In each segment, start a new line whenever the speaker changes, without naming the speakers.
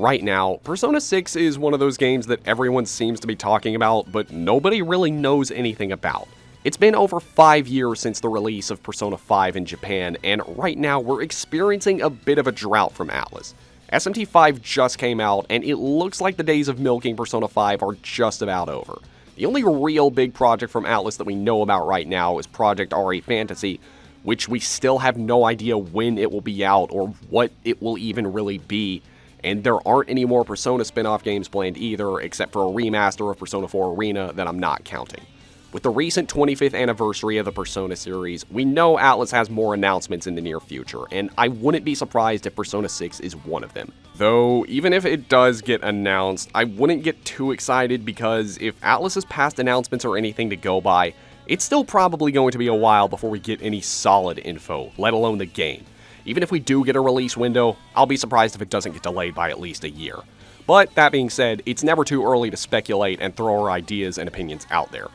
right now, Persona 6 is one of those games that everyone seems to be talking about, but nobody really knows anything about. It's been over 5 years since the release of Persona 5 in Japan, and right now we're experiencing a bit of a drought from Atlus. SMT 5 just came out, and it looks like the days of milking Persona 5 are just about over. The only real big project from Atlus that we know about right now is Project RA Fantasy, which we still have no idea when it will be out or what it will even really be. And there aren't any more Persona spin-off games planned either, except for a remaster of Persona 4 Arena that I'm not counting. With the recent 25th anniversary of the Persona series, we know Atlus has more announcements in the near future, and I wouldn't be surprised if Persona 6 is one of them. Though, even if it does get announced, I wouldn't get too excited because if Atlus's past announcements are anything to go by, it's still probably going to be a while before we get any solid info, let alone the game. Even if we do get a release window, I'll be surprised if it doesn't get delayed by at least a year. But that being said, it's never too early to speculate and throw our ideas and opinions out there.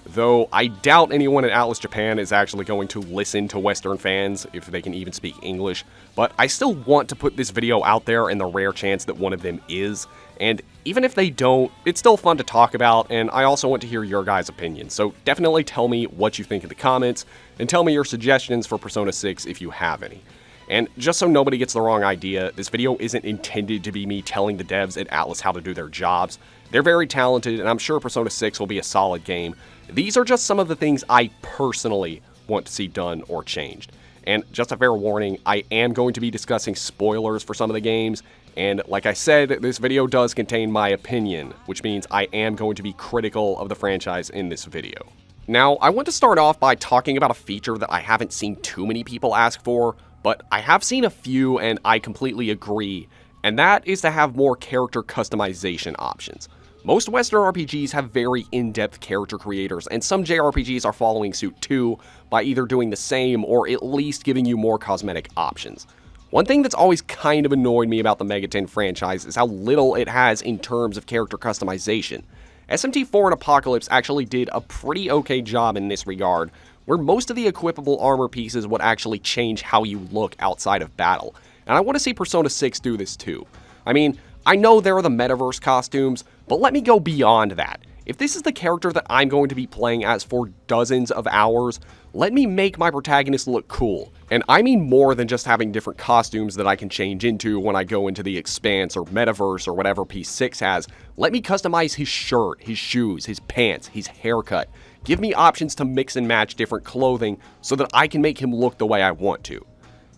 Though I doubt anyone at Atlus Japan is actually going to listen to Western fans, if they can even speak English, but I still want to put this video out there in the rare chance that one of them is, and even if they don't, it's still fun to talk about, and I also want to hear your guys' opinions, so definitely tell me what you think in the comments, and tell me your suggestions for Persona 6 if you have any. And just so nobody gets the wrong idea, this video isn't intended to be me telling the devs at Atlus how to do their jobs. They're very talented, and I'm sure Persona 6 will be a solid game. These are just some of the things I personally want to see done or changed. And just a fair warning, I am going to be discussing spoilers for some of the games, and like I said, this video does contain my opinion, which means I am going to be critical of the franchise in this video. Now, I want to start off by talking about a feature that I haven't seen too many people ask for, but I have seen a few and I completely agree, and that is to have more character customization options. Most Western RPGs have very in-depth character creators, and some JRPGs are following suit too by either doing the same or at least giving you more cosmetic options. One thing that's always kind of annoyed me about the Megaten franchise is how little it has in terms of character customization. SMT4 and Apocalypse actually did a pretty okay job in this regard, where most of the equipable armor pieces would actually change how you look outside of battle, and I want to see Persona 6 do this too. I mean, I know there are the metaverse costumes, but let me go beyond that. If this is the character that I'm going to be playing as for dozens of hours, let me make my protagonist look cool. And I mean more than just having different costumes that I can change into when I go into the Expanse or Metaverse or whatever P6 has. Let me customize his shirt, his shoes, his pants, his haircut. Give me options to mix and match different clothing so that I can make him look the way I want to.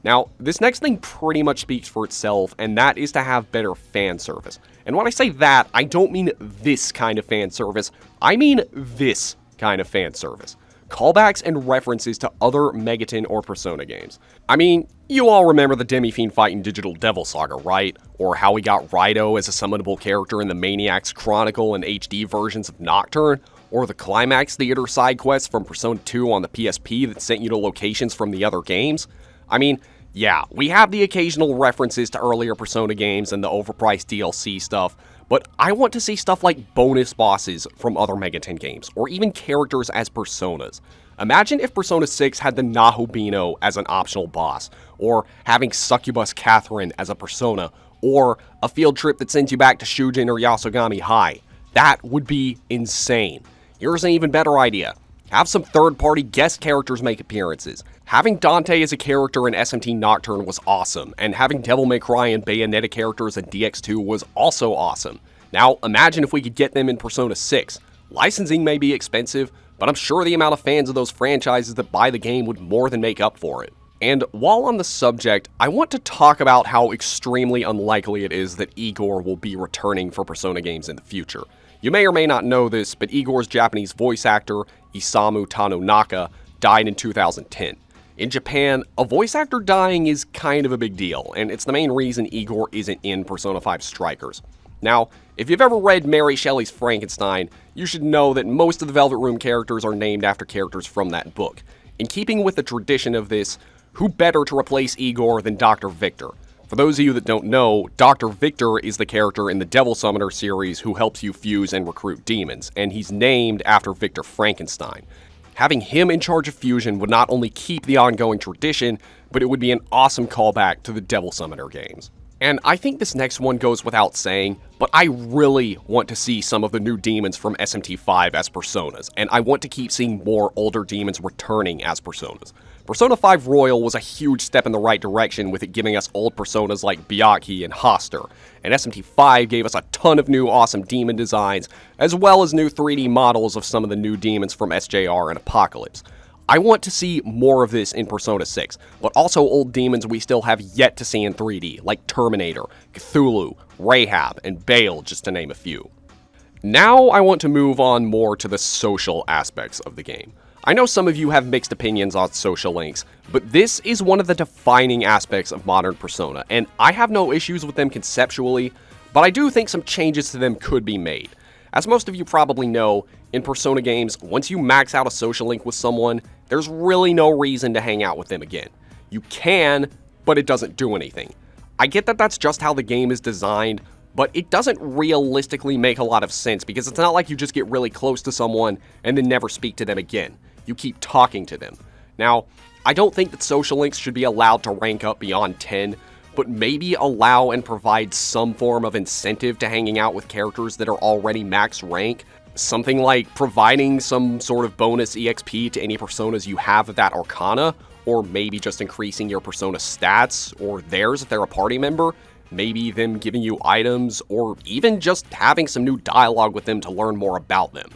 Now, this next thing pretty much speaks for itself, and that is to have better fan service. And when I say that, I don't mean this kind of fan service, I mean this kind of fan service. Callbacks and references to other Megaten or Persona games. I mean, you all remember the Demi-Fiend fight in Digital Devil Saga, right? Or how we got Raido as a summonable character in the Maniacs Chronicle and HD versions of Nocturne? Or the Climax Theater side quests from Persona 2 on the PSP that sent you to locations from the other games? I mean, yeah, we have the occasional references to earlier Persona games and the overpriced DLC stuff, but I want to see stuff like bonus bosses from other Megaten games, or even characters as personas. Imagine if Persona 6 had the Nahobino as an optional boss, or having Succubus Catherine as a persona, or a field trip that sends you back to Shujin or Yasogami High. That would be insane. Here's an even better idea. Have some third-party guest characters make appearances. Having Dante as a character in SMT Nocturne was awesome, and having Devil May Cry and Bayonetta characters in DX2 was also awesome. Now, imagine if we could get them in Persona 6. Licensing may be expensive, but I'm sure the amount of fans of those franchises that buy the game would more than make up for it. And while on the subject, I want to talk about how extremely unlikely it is that Igor will be returning for Persona games in the future. You may or may not know this, but Igor's Japanese voice actor, Isamu Tanonaka, died in 2010. In Japan, a voice actor dying is kind of a big deal, and it's the main reason Igor isn't in Persona 5 Strikers. Now, if you've ever read Mary Shelley's Frankenstein, you should know that most of the Velvet Room characters are named after characters from that book. In keeping with the tradition of this, who better to replace Igor than Dr. Victor? For those of you that don't know, Dr. Victor is the character in the Devil Summoner series who helps you fuse and recruit demons, and he's named after Victor Frankenstein. Having him in charge of fusion would not only keep the ongoing tradition, but it would be an awesome callback to the Devil Summoner games. And I think this next one goes without saying, but I really want to see some of the new demons from SMT5 as personas, and I want to keep seeing more older demons returning as personas. Persona 5 Royal was a huge step in the right direction, with it giving us old personas like Byakuya and Hoster, and SMT5 gave us a ton of new awesome demon designs, as well as new 3D models of some of the new demons from SJR and Apocalypse. I want to see more of this in Persona 6, but also old demons we still have yet to see in 3D, like Terminator, Cthulhu, Rahab, and Bale, just to name a few. Now I want to move on more to the social aspects of the game. I know some of you have mixed opinions on social links, but this is one of the defining aspects of modern Persona, and I have no issues with them conceptually, but I do think some changes to them could be made. As most of you probably know, in Persona games, once you max out a social link with someone, there's really no reason to hang out with them again. You can, but it doesn't do anything. I get that that's just how the game is designed, but it doesn't realistically make a lot of sense because it's not like you just get really close to someone and then never speak to them again. You keep talking to them. Now, I don't think that social links should be allowed to rank up beyond 10, but maybe allow and provide some form of incentive to hanging out with characters that are already max rank. Something like providing some sort of bonus EXP to any personas you have of that Arcana, or maybe just increasing your persona stats, or theirs if they're a party member, maybe them giving you items, or even just having some new dialogue with them to learn more about them.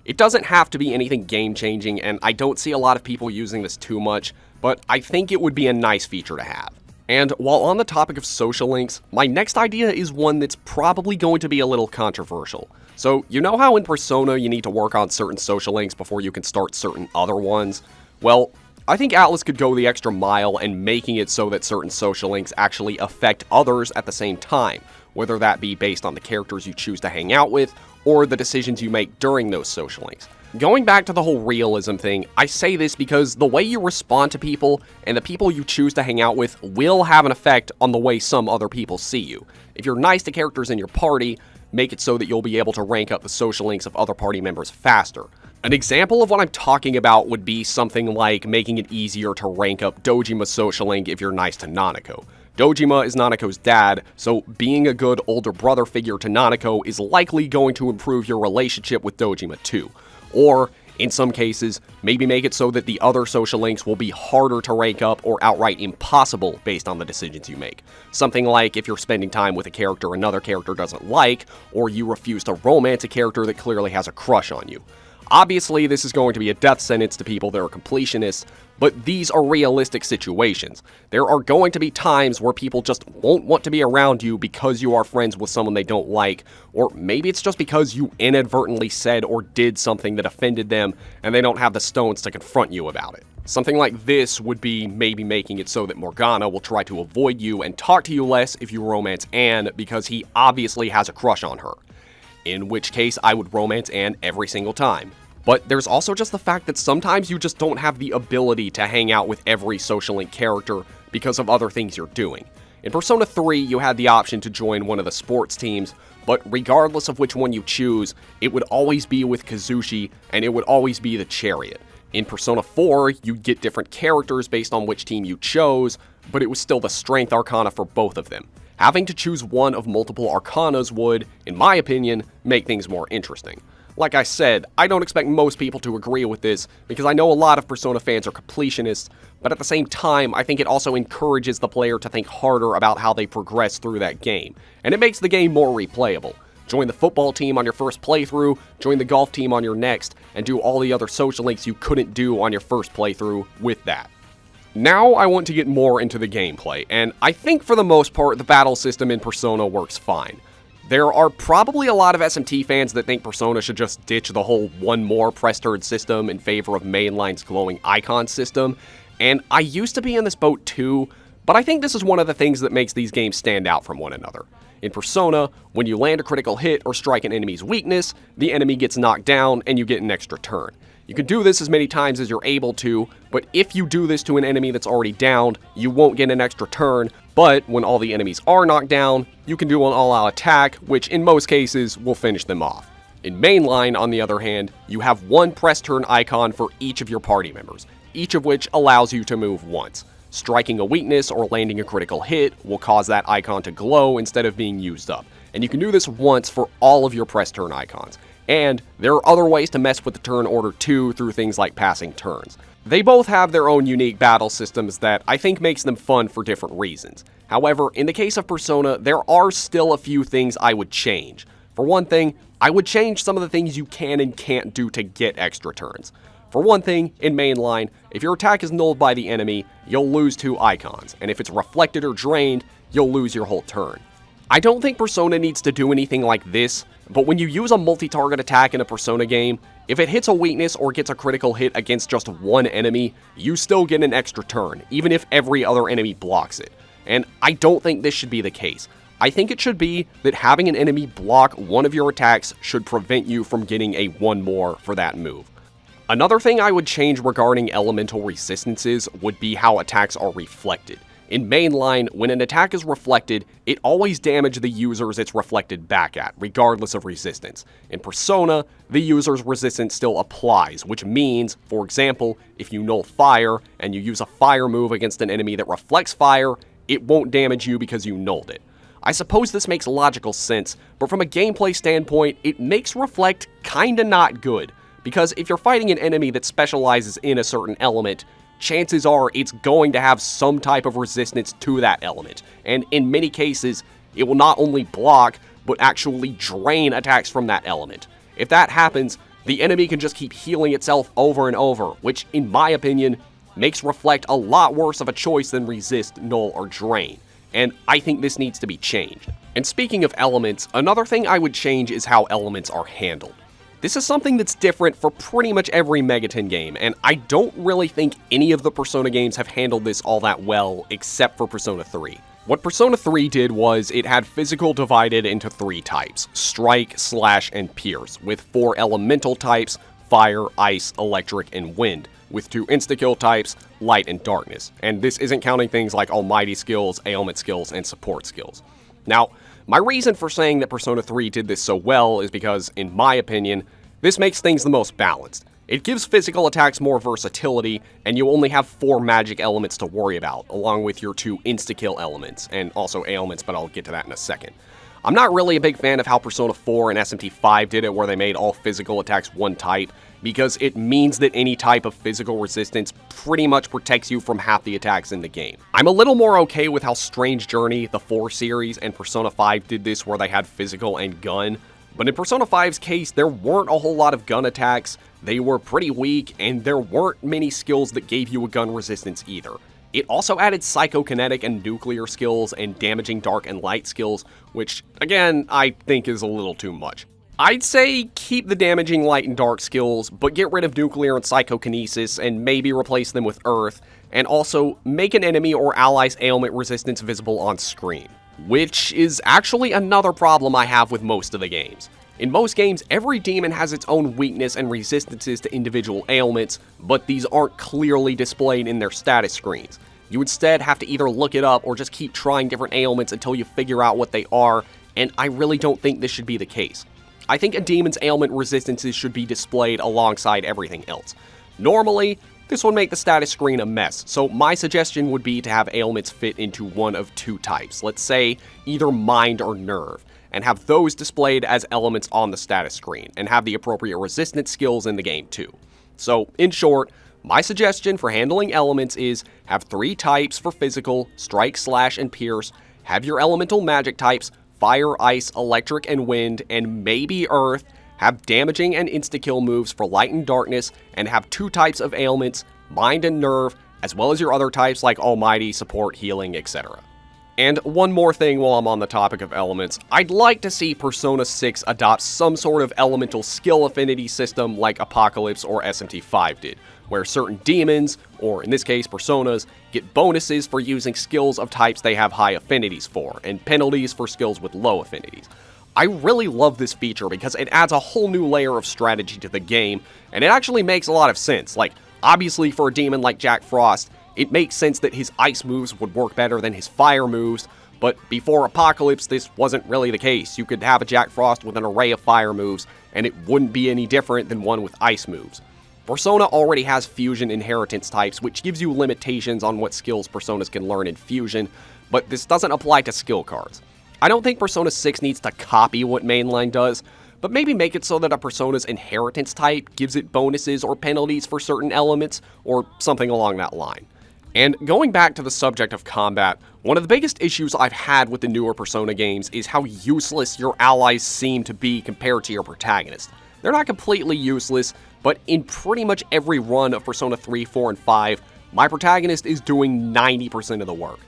It doesn't have to be anything game-changing, and I don't see a lot of people using this too much, but I think it would be a nice feature to have. And while on the topic of social links, my next idea is one that's probably going to be a little controversial. So, you know how in Persona you need to work on certain social links before you can start certain other ones? Well, I think Atlus could go the extra mile in making it so that certain social links actually affect others at the same time, whether that be based on the characters you choose to hang out with, or the decisions you make during those social links. Going back to the whole realism thing, I say this because the way you respond to people and the people you choose to hang out with will have an effect on the way some other people see you. If you're nice to characters in your party, make it so that you'll be able to rank up the social links of other party members faster. An example of what I'm talking about would be something like making it easier to rank up Dojima's social link if you're nice to Nanako. Dojima is Nanako's dad, so being a good older brother figure to Nanako is likely going to improve your relationship with Dojima too. Or, in some cases, maybe make it so that the other social links will be harder to rank up or outright impossible based on the decisions you make. Something like if you're spending time with a character another character doesn't like, or you refuse to romance a character that clearly has a crush on you. Obviously, this is going to be a death sentence to people that are completionists, but these are realistic situations. There are going to be times where people just won't want to be around you because you are friends with someone they don't like, or maybe it's just because you inadvertently said or did something that offended them and they don't have the stones to confront you about it. Something like this would be maybe making it so that Morgana will try to avoid you and talk to you less if you romance Anne because he obviously has a crush on her. In which case, I would romance Anne every single time. But there's also just the fact that sometimes you just don't have the ability to hang out with every social link character because of other things you're doing. In Persona 3, you had the option to join one of the sports teams, but regardless of which one you choose, it would always be with Kazushi, and it would always be the Chariot. In Persona 4, you'd get different characters based on which team you chose, but it was still the Strength Arcana for both of them. Having to choose one of multiple Arcanas would, in my opinion, make things more interesting. Like I said, I don't expect most people to agree with this, because I know a lot of Persona fans are completionists, but at the same time, I think it also encourages the player to think harder about how they progress through that game, and it makes the game more replayable. Join the football team on your first playthrough, join the golf team on your next, and do all the other social links you couldn't do on your first playthrough with that. Now I want to get more into the gameplay, and I think for the most part the battle system in Persona works fine. There are probably a lot of SMT fans that think Persona should just ditch the whole one more press turn system in favor of mainline's glowing icon system, and I used to be in this boat too, but I think this is one of the things that makes these games stand out from one another. In Persona, when you land a critical hit or strike an enemy's weakness, the enemy gets knocked down and you get an extra turn. You can do this as many times as you're able to, but if you do this to an enemy that's already downed, you won't get an extra turn, but when all the enemies are knocked down, you can do an all-out attack, which in most cases will finish them off. In mainline, on the other hand, you have one press turn icon for each of your party members, each of which allows you to move once. striking a weakness or landing a critical hit will cause that icon to glow instead of being used up. And you can do this once for all of your press turn icons. And there are other ways to mess with the turn order too through things like passing turns. They both have their own unique battle systems that I think makes them fun for different reasons. However, in the case of Persona, there are still a few things I would change. For one thing, I would change some of the things you can and can't do to get extra turns. For one thing, in mainline, if your attack is nulled by the enemy, you'll lose 2 icons, and if it's reflected or drained, you'll lose your whole turn. I don't think Persona needs to do anything like this, but when you use a multi-target attack in a Persona game, if it hits a weakness or gets a critical hit against just one enemy, you still get an extra turn, even if every other enemy blocks it. And I don't think this should be the case. I think it should be that having an enemy block one of your attacks should prevent you from getting a 1 more for that move. Another thing I would change regarding elemental resistances would be how attacks are reflected. In mainline, when an attack is reflected, it always damages the users it's reflected back at, regardless of resistance. In Persona, the user's resistance still applies, which means, for example, if you null fire and you use a fire move against an enemy that reflects fire, it won't damage you because you nulled it. I suppose this makes logical sense, but from a gameplay standpoint, it makes reflect kinda not good. Because if you're fighting an enemy that specializes in a certain element, chances are it's going to have some type of resistance to that element, and in many cases, it will not only block, but actually drain attacks from that element. If that happens, the enemy can just keep healing itself over and over, which, in my opinion, makes Reflect a lot worse of a choice than Resist, Null, or Drain, and I think this needs to be changed. And speaking of elements, another thing I would change is how elements are handled. This is something that's different for pretty much every Megaton game, and I don't really think any of the Persona games have handled this all that well, except for Persona 3. What Persona 3 did was it had physical divided into 3 types: Strike, Slash, and Pierce, with 4 elemental types: Fire, Ice, Electric, and Wind, with 2 insta-kill types: Light and Darkness, and this isn't counting things like Almighty skills, ailment skills, and support skills. Now, my reason for saying that Persona 3 did this so well is because, in my opinion, this makes things the most balanced. It gives physical attacks more versatility, and you only have 4 magic elements to worry about, along with your 2 insta-kill elements, and also ailments, but I'll get to that in a second. I'm not really a big fan of how Persona 4 and SMT5 did it, where they made all physical attacks one type, because it means that any type of physical resistance pretty much protects you from half the attacks in the game. I'm a little more okay with how Strange Journey, the 4 series, and Persona 5 did this, where they had physical and gun, but in Persona 5's case, there weren't a whole lot of gun attacks, they were pretty weak, and there weren't many skills that gave you a gun resistance either. It also added psychokinetic and nuclear skills and damaging dark and light skills, which, again, I think is a little too much. I'd say keep the damaging light and dark skills, but get rid of nuclear and psychokinesis and maybe replace them with earth, and also make an enemy or ally's ailment resistance visible on screen, which is actually another problem I have with most of the games. In most games, every demon has its own weakness and resistances to individual ailments, but these aren't clearly displayed in their status screens. You instead have to either look it up or just keep trying different ailments until you figure out what they are, and I really don't think this should be the case. I think a demon's ailment resistances should be displayed alongside everything else. Normally, this would make the status screen a mess, so my suggestion would be to have ailments fit into one of 2 types, let's say either Mind or Nerve, and have those displayed as elements on the status screen, and have the appropriate resistance skills in the game too. So, in short, my suggestion for handling elements is have 3 types for physical: Strike, Slash, and Pierce, have your elemental magic types: Fire, Ice, Electric, and Wind, and maybe Earth, have damaging and insta-kill moves for Light and Darkness, and have 2 types of ailments: Mind and Nerve, as well as your other types like Almighty, Support, Healing, etc. And one more thing while I'm on the topic of elements, I'd like to see Persona 6 adopt some sort of elemental skill affinity system like Apocalypse or SMT5 did, where certain demons, or in this case personas, get bonuses for using skills of types they have high affinities for, and penalties for skills with low affinities. I really love this feature because it adds a whole new layer of strategy to the game, and it actually makes a lot of sense. Like, obviously for a demon like Jack Frost, it makes sense that his ice moves would work better than his fire moves, but before Apocalypse, this wasn't really the case. You could have a Jack Frost with an array of fire moves, and it wouldn't be any different than one with ice moves. Persona already has fusion inheritance types, which gives you limitations on what skills Personas can learn in fusion, but this doesn't apply to skill cards. I don't think Persona 6 needs to copy what mainline does, but maybe make it so that a Persona's inheritance type gives it bonuses or penalties for certain elements, or something along that line. And going back to the subject of combat, one of the biggest issues I've had with the newer Persona games is how useless your allies seem to be compared to your protagonist. They're not completely useless, but in pretty much every run of Persona 3, 4, and 5, my protagonist is doing 90% of the work.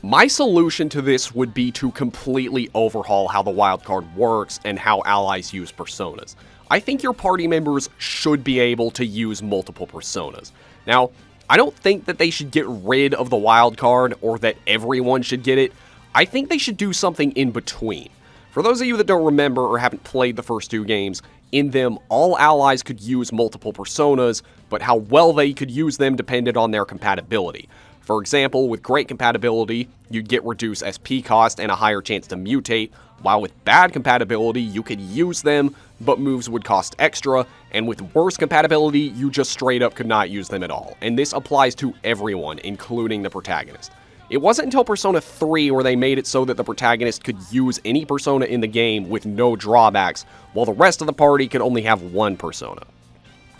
My solution to this would be to completely overhaul how the wildcard works and how allies use personas. I think your party members should be able to use multiple personas. Now, I don't think that they should get rid of the wildcard or that everyone should get it. I think they should do something in between. For those of you that don't remember or haven't played the first two games, in them, all allies could use multiple personas, but how well they could use them depended on their compatibility. For example, with great compatibility, you'd get reduced SP cost and a higher chance to mutate, while with bad compatibility, you could use them, but moves would cost extra, and with worse compatibility, you just straight up could not use them at all. And this applies to everyone, including the protagonist. It wasn't until Persona 3 where they made it so that the protagonist could use any persona in the game with no drawbacks, while the rest of the party could only have one persona.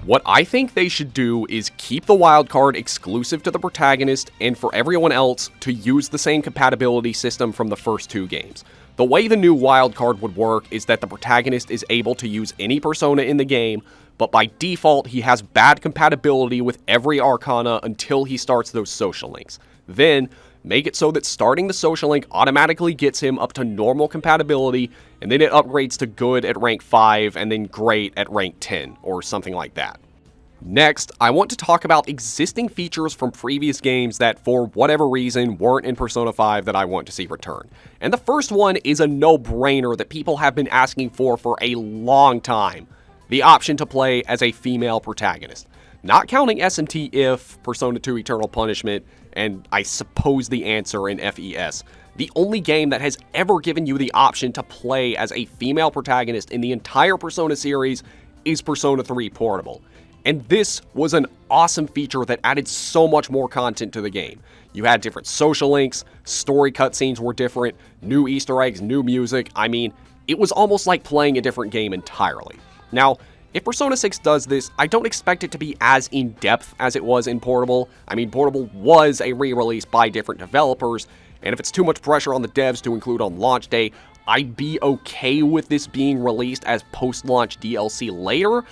What I think they should do is keep the wildcard exclusive to the protagonist, and for everyone else to use the same compatibility system from the first two games. The way the new wildcard would work is that the protagonist is able to use any persona in the game, but by default he has bad compatibility with every arcana until he starts those social links. Then, make it so that starting the social link automatically gets him up to normal compatibility, and then it upgrades to good at rank 5 and then great at rank 10, or something like that. Next, I want to talk about existing features from previous games that, for whatever reason, weren't in Persona 5 that I want to see return. And the first one is a no-brainer that people have been asking for a long time: the option to play as a female protagonist. Not counting S&T if, Persona 2 Eternal Punishment, and I suppose the answer in FES. The only game that has ever given you the option to play as a female protagonist in the entire Persona series is Persona 3 Portable. And this was an awesome feature that added so much more content to the game. You had different social links, story cutscenes were different, new Easter eggs, new music. I mean, it was almost like playing a different game entirely. Now, if Persona 6 does this, I don't expect it to be as in-depth as it was in Portable. I mean, Portable was a re-release by different developers, and if it's too much pressure on the devs to include on launch day, I'd be okay with this being released as post-launch DLC later,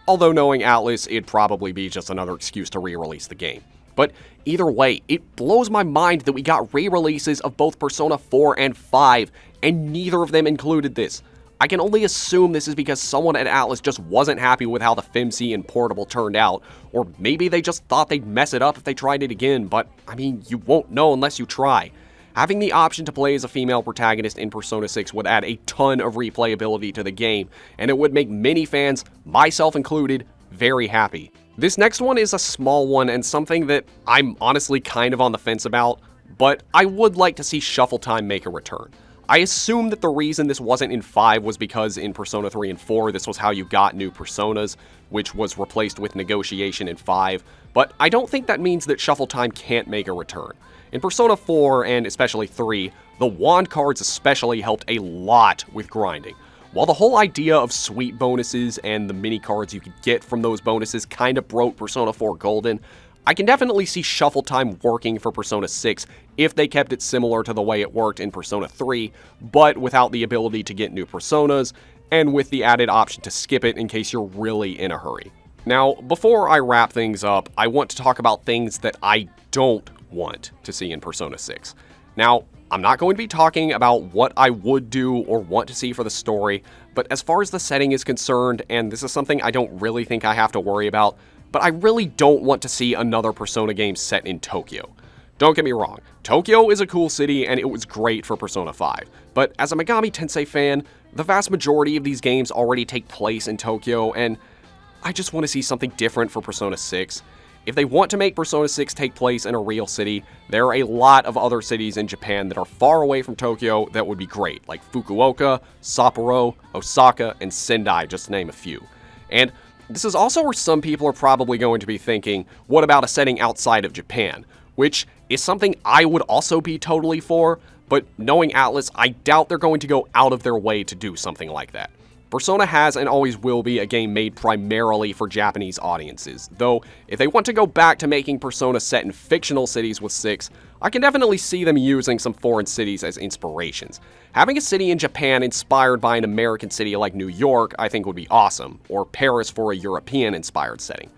although knowing Atlus, it'd probably be just another excuse to re-release the game. But either way, it blows my mind that we got re-releases of both Persona 4 and 5, and neither of them included this. I can only assume this is because someone at Atlus just wasn't happy with how the FMC and Portable turned out, or maybe they just thought they'd mess it up if they tried it again, but I mean, you won't know unless you try. Having the option to play as a female protagonist in Persona 6 would add a ton of replayability to the game, and it would make many fans, myself included, very happy. This next one is a small one and something that I'm honestly kind of on the fence about, but I would like to see Shuffle Time make a return. I assume that the reason this wasn't in 5 was because in Persona 3 and 4, this was how you got new personas, which was replaced with negotiation in 5, but I don't think that means that Shuffle Time can't make a return. In Persona 4, and especially 3, the wand cards especially helped a lot with grinding. While the whole idea of sweet bonuses and the mini cards you could get from those bonuses kind of broke Persona 4 Golden, I can definitely see Shuffle Time working for Persona 6 if they kept it similar to the way it worked in Persona 3, but without the ability to get new personas, and with the added option to skip it in case you're really in a hurry. Now, before I wrap things up, I want to talk about things that I don't want to see in Persona 6. Now, I'm not going to be talking about what I would do or want to see for the story, but as far as the setting is concerned, and this is something I don't really think I have to worry about, but I really don't want to see another Persona game set in Tokyo. Don't get me wrong, Tokyo is a cool city and it was great for Persona 5, but as a Megami Tensei fan, the vast majority of these games already take place in Tokyo, and I just want to see something different for Persona 6. If they want to make Persona 6 take place in a real city, there are a lot of other cities in Japan that are far away from Tokyo that would be great, like Fukuoka, Sapporo, Osaka, and Sendai, just to name a few. And This is also where some people are probably going to be thinking, what about a setting outside of Japan? Which is something I would also be totally for, but knowing Atlus, I doubt they're going to go out of their way to do something like that. Persona has and always will be a game made primarily for Japanese audiences, though if they want to go back to making Persona set in fictional cities with 6, I can definitely see them using some foreign cities as inspirations. Having a city in Japan inspired by an American city like New York I think would be awesome, or Paris for a European-inspired setting.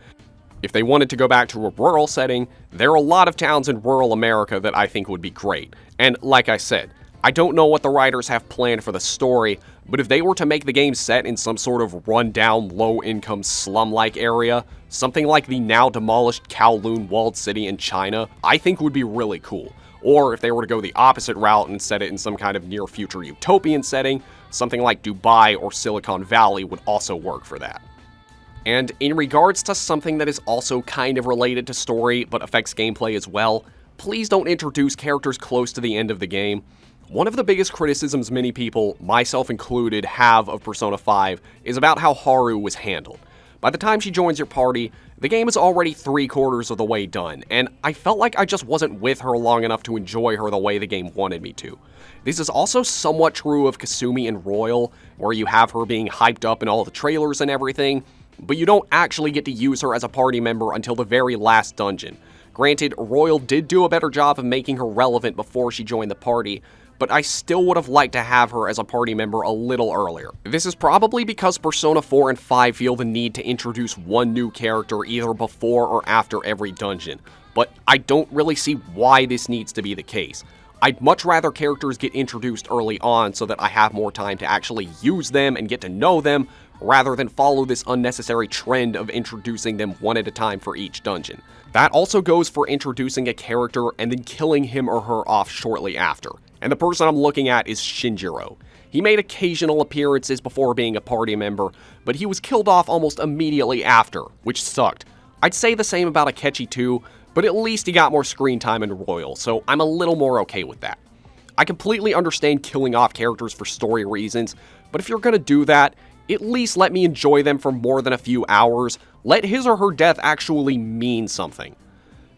If they wanted to go back to a rural setting, there are a lot of towns in rural America that I think would be great, and like I said, I don't know what the writers have planned for the story, but if they were to make the game set in some sort of run-down, low-income, slum-like area, something like the now-demolished Kowloon walled city in China, I think would be really cool. Or if they were to go the opposite route and set it in some kind of near-future utopian setting, something like Dubai or Silicon Valley would also work for that. And in regards to something that is also kind of related to story, but affects gameplay as well, please don't introduce characters close to the end of the game. One of the biggest criticisms many people, myself included, have of Persona 5 is about how Haru was handled. By the time she joins your party, the game is already 3/4 of the way done, and I felt like I just wasn't with her long enough to enjoy her the way the game wanted me to. This is also somewhat true of Kasumi and Royal, where you have her being hyped up in all the trailers and everything, but you don't actually get to use her as a party member until the very last dungeon. Granted, Royal did do a better job of making her relevant before she joined the party, but I still would have liked to have her as a party member a little earlier. This is probably because Persona 4 and 5 feel the need to introduce one new character either before or after every dungeon, but I don't really see why this needs to be the case. I'd much rather characters get introduced early on so that I have more time to actually use them and get to know them, rather than follow this unnecessary trend of introducing them one at a time for each dungeon. That also goes for introducing a character and then killing him or her off shortly after. And the person I'm looking at is Shinjiro. He made occasional appearances before being a party member, but he was killed off almost immediately after, which sucked. I'd say the same about Akechi too, but at least he got more screen time in Royal, so I'm a little more okay with that. I completely understand killing off characters for story reasons, but if you're gonna do that, at least let me enjoy them for more than a few hours. Let his or her death actually mean something.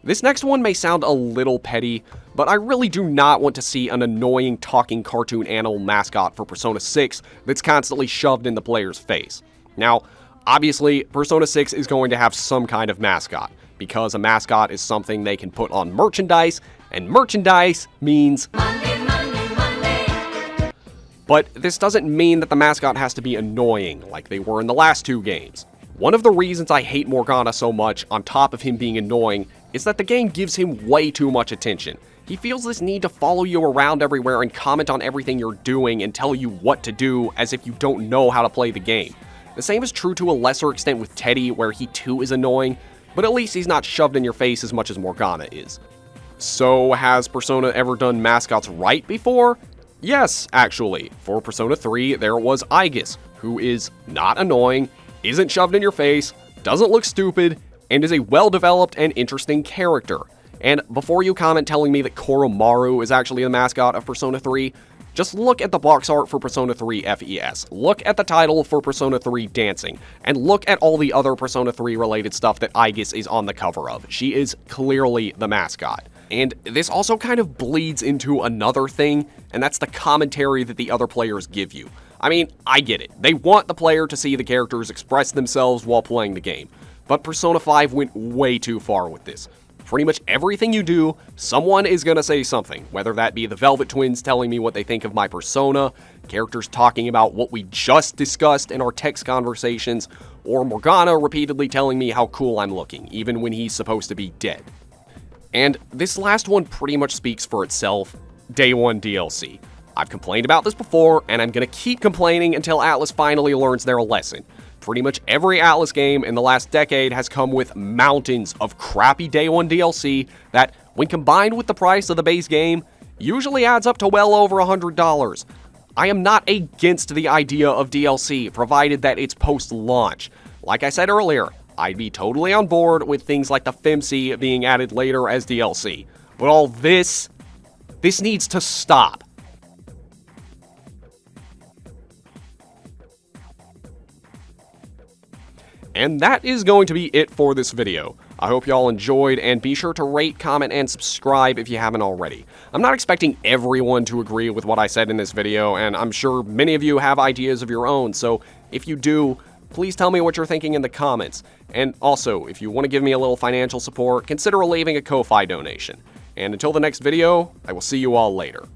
This next one may sound a little petty, but I really do not want to see an annoying talking cartoon animal mascot for Persona 6 that's constantly shoved in the player's face. Now, obviously, Persona 6 is going to have some kind of mascot, because a mascot is something they can put on merchandise, and merchandise means Monday. But this doesn't mean that the mascot has to be annoying like they were in the last two games. One of the reasons I hate Morgana so much, on top of him being annoying, is that the game gives him way too much attention. He feels this need to follow you around everywhere and comment on everything you're doing and tell you what to do as if you don't know how to play the game. The same is true to a lesser extent with Teddy, where he too is annoying, but at least he's not shoved in your face as much as Morgana is. So, has Persona ever done mascots right before? Yes, actually. For Persona 3, there was Aegis, who is not annoying, isn't shoved in your face, doesn't look stupid, and is a well-developed and interesting character. And before you comment telling me that Koromaru is actually the mascot of Persona 3, just look at the box art for Persona 3 FES, look at the title for Persona 3 Dancing, and look at all the other Persona 3 related stuff that Aegis is on the cover of. She is clearly the mascot. And this also kind of bleeds into another thing, and that's the commentary that the other players give you. I mean, I get it. They want the player to see the characters express themselves while playing the game. But Persona 5 went way too far with this. Pretty much everything you do, someone is gonna say something, whether that be the Velvet Twins telling me what they think of my persona, characters talking about what we just discussed in our text conversations, or Morgana repeatedly telling me how cool I'm looking, even when he's supposed to be dead. And this last one pretty much speaks for itself. Day 1 DLC. I've complained about this before, and I'm gonna keep complaining until Atlus finally learns their lesson. Pretty much every Atlus game in the last decade has come with mountains of crappy Day 1 DLC that, when combined with the price of the base game, usually adds up to well over $100. I am not against the idea of DLC, provided that it's post-launch. Like I said earlier, I'd be totally on board with things like the FMC being added later as DLC. But all this needs to stop. And that is going to be it for this video. I hope y'all enjoyed, and be sure to rate, comment, and subscribe if you haven't already. I'm not expecting everyone to agree with what I said in this video, and I'm sure many of you have ideas of your own, so if you do, please tell me what you're thinking in the comments. And also, if you want to give me a little financial support, consider leaving a Ko-Fi donation. And until the next video, I will see you all later.